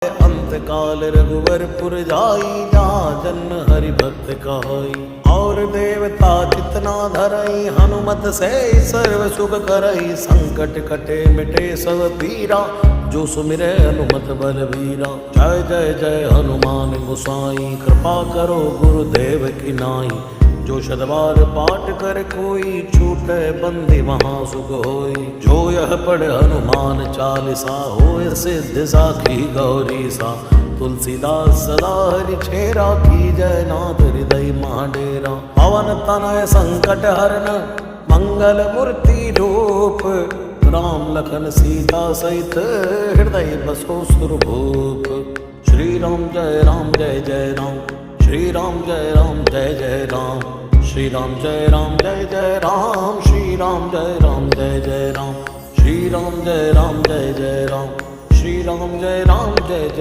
अंत काल रघुवरपुर जाई, जहाँ जन्म हरि भक्त कहाई। और देवता जितना धरई, हनुमत से सर्व सुख करई। संकट कटे मिटे सब पीरा, जो सुमिरै हनुमत बलबीरा। जय जय जय हनुमान गोसाई, कृपा करो गुरुदेव की नाई। जो शतबार पाठ कर कोई, छूटे बंदी महा सुख होई। जो यह पढ़ हनुमान चालीसा, होय सिद्धि साखी गौरी सा। तुलसीदास सदा हरि छेरा, की जय नाथ हृदय महाडेरा। पवन तनय संकट हरन, मंगल मूर्ति रूप। राम लखन सीता सहित, हृदय बसो सुरभूप। श्री राम जय राम जय जय राम, श्री राम जय राम जय जय राम। श्री राम जय राम जय जय राम, श्री राम जय राम जय जय राम। श्री राम जय राम जय जय राम, श्री राम जय राम जय जय।